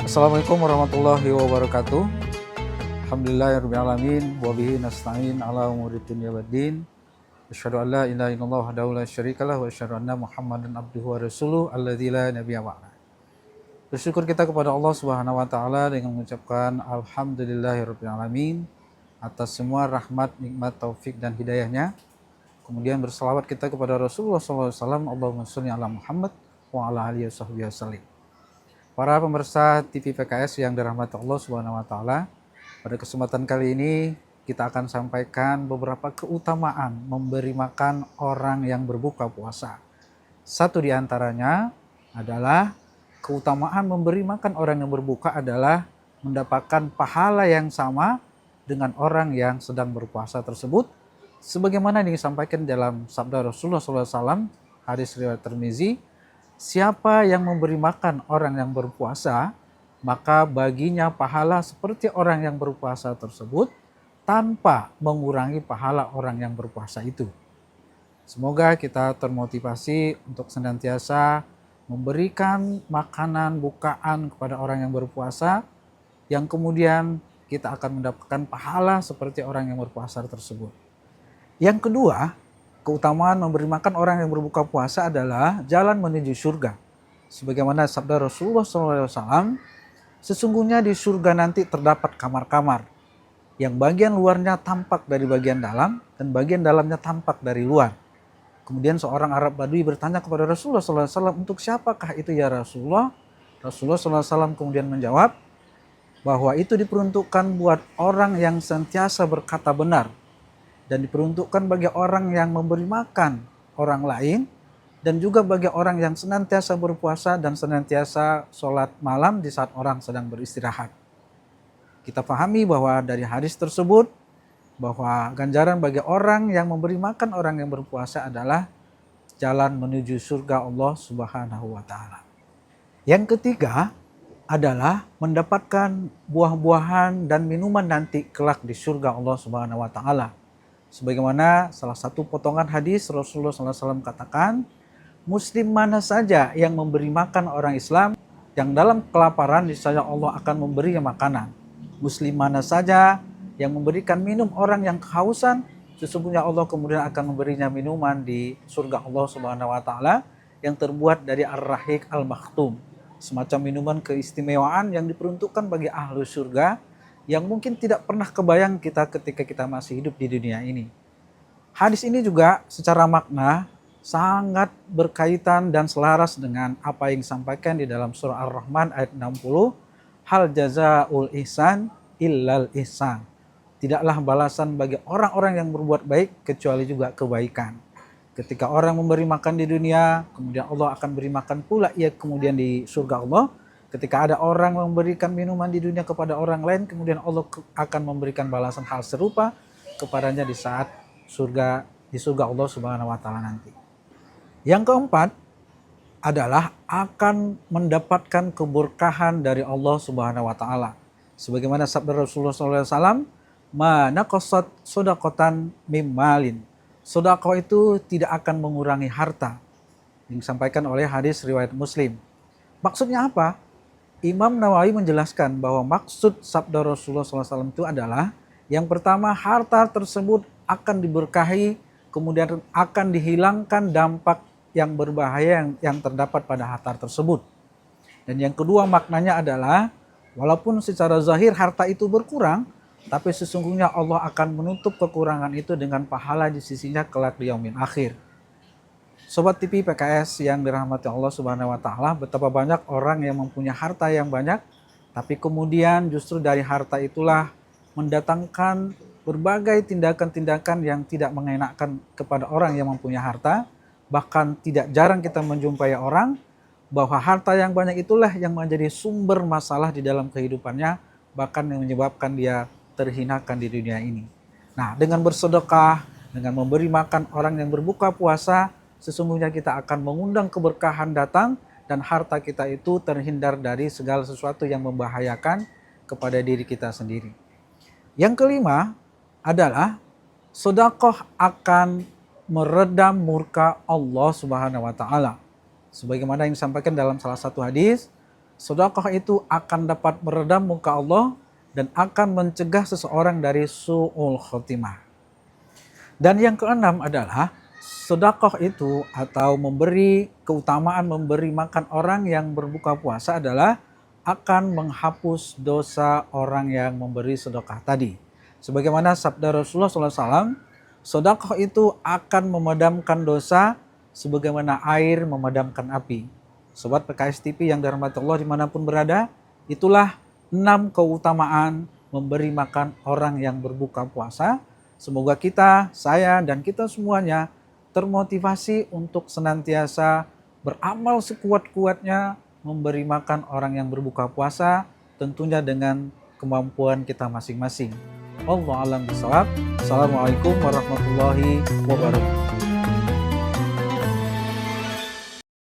Assalamualaikum warahmatullahi wabarakatuh. Alhamdulillahirrahmanirrahim. Wabihi nasta'in ala umuri dunya waddin. Asyhadu an la ilaha illallah wahdahu la syarikalah wa asyhadu anna Muhammadan abduhu wa rasuluh alladzi la nabiyya ba'da. Bersyukur kita kepada Allah Subhanahu wa taala dengan mengucapkan alhamdulillahirabbil alamin atas semua rahmat, nikmat, taufik dan hidayahnya. Kemudian berselawat kita kepada Rasulullah sallallahu alaihi wasallam. Allahumma shalli ala Muhammad wa ala alihi wasallam. Para pemirsa TV PKS yang dirahmati Allah Subhanahu wa taala, pada kesempatan kali ini kita akan sampaikan beberapa keutamaan memberi makan orang yang berbuka puasa. Satu di antaranya adalah keutamaan memberi makan orang yang berbuka adalah mendapatkan pahala yang sama dengan orang yang sedang berpuasa tersebut, sebagaimana disampaikan dalam sabda Rasulullah SAW, hadis riwayat Tirmizi. Siapa yang memberi makan orang yang berpuasa, maka baginya pahala seperti orang yang berpuasa tersebut tanpa mengurangi pahala orang yang berpuasa itu. Semoga kita termotivasi untuk senantiasa memberikan makanan bukaan kepada orang yang berpuasa, yang kemudian kita akan mendapatkan pahala seperti orang yang berpuasa tersebut. Yang kedua, keutamaan memberi makan orang yang berbuka puasa adalah jalan menuju surga. Sebagaimana sabda Rasulullah SAW, sesungguhnya di surga nanti terdapat kamar-kamar yang bagian luarnya tampak dari bagian dalam dan bagian dalamnya tampak dari luar. Kemudian seorang Arab Badui bertanya kepada Rasulullah SAW, untuk siapakah itu ya Rasulullah? Rasulullah SAW kemudian menjawab bahwa itu diperuntukkan buat orang yang sentiasa berkata benar, dan diperuntukkan bagi orang yang memberi makan orang lain, dan juga bagi orang yang senantiasa berpuasa dan senantiasa sholat malam di saat orang sedang beristirahat. Kita pahami bahwa dari hadis tersebut bahwa ganjaran bagi orang yang memberi makan orang yang berpuasa adalah jalan menuju surga Allah Subhanahu wa taala. Yang ketiga adalah mendapatkan buah-buahan dan minuman nanti kelak di surga Allah Subhanahu wa taala. Sebagaimana salah satu potongan hadis Rasulullah SAW katakan, Muslim mana saja yang memberi makan orang Islam yang dalam kelaparan, niscaya Allah akan memberinya makanan. Muslim mana saja yang memberikan minum orang yang kehausan, sesungguhnya Allah kemudian akan memberinya minuman di surga Allah Subhanahu wa taala yang terbuat dari Ar-Rahiq Al-Makhtum, semacam minuman keistimewaan yang diperuntukkan bagi ahlu surga, yang mungkin tidak pernah kebayang kita ketika kita masih hidup di dunia ini. Hadis ini juga secara makna sangat berkaitan dan selaras dengan apa yang disampaikan di dalam surah Ar-Rahman ayat 60. Hal jazaul ihsan illal ihsan. Tidaklah balasan bagi orang-orang yang berbuat baik kecuali juga kebaikan. Ketika orang memberi makan di dunia, kemudian Allah akan beri makan pula ia kemudian di surga Allah. Ketika ada orang memberikan minuman di dunia kepada orang lain, kemudian Allah akan memberikan balasan hal serupa kepadanya di saat di surga Allah Subhanahu wa taala nanti. Yang keempat adalah akan mendapatkan keberkahan dari Allah Subhanahu wa taala. Sebagaimana sabda Rasulullah SAW, "Ma naqasat shadaqatan mim malin." Sedekah itu tidak akan mengurangi harta. Yang disampaikan oleh hadis riwayat Muslim. Maksudnya apa? Imam Nawawi menjelaskan bahwa maksud sabda Rasulullah SAW itu adalah yang pertama, harta tersebut akan diberkahi, kemudian akan dihilangkan dampak yang berbahaya yang terdapat pada harta tersebut. Dan yang kedua maknanya adalah walaupun secara zahir harta itu berkurang, tapi sesungguhnya Allah akan menutup kekurangan itu dengan pahala di sisinya kelak di yaumil akhir. Sobat TV PKS yang dirahmati Allah Subhanahu wa taala, betapa banyak orang yang mempunyai harta yang banyak, tapi kemudian justru dari harta itulah mendatangkan berbagai tindakan-tindakan yang tidak mengenakan kepada orang yang mempunyai harta. Bahkan tidak jarang kita menjumpai orang bahwa harta yang banyak itulah yang menjadi sumber masalah di dalam kehidupannya, bahkan yang menyebabkan dia terhinakan di dunia ini. Nah, dengan bersedekah, dengan memberi makan orang yang berbuka puasa, sesungguhnya kita akan mengundang keberkahan datang dan harta kita itu terhindar dari segala sesuatu yang membahayakan kepada diri kita sendiri. Yang kelima adalah sedekah akan meredam murka Allah Subhanahu wa taala. Sebagaimana yang disampaikan dalam salah satu hadis, sedekah itu akan dapat meredam muka Allah dan akan mencegah seseorang dari su'ul khotimah. Dan yang keenam adalah sedekah itu atau memberi keutamaan memberi makan orang yang berbuka puasa adalah akan menghapus dosa orang yang memberi sedekah tadi. Sebagaimana sabda Rasulullah SAW, sedekah itu akan memadamkan dosa sebagaimana air memadamkan api. Sobat PKS TV yang dirahmati Allah dimanapun berada, itulah 6 keutamaan memberi makan orang yang berbuka puasa. Semoga kita, saya, dan kita semuanya termotivasi untuk senantiasa beramal sekuat-kuatnya memberi makan orang yang berbuka puasa, tentunya dengan kemampuan kita masing-masing. Wallahu a'lam bishawab. Assalamualaikum warahmatullahi wabarakatuh.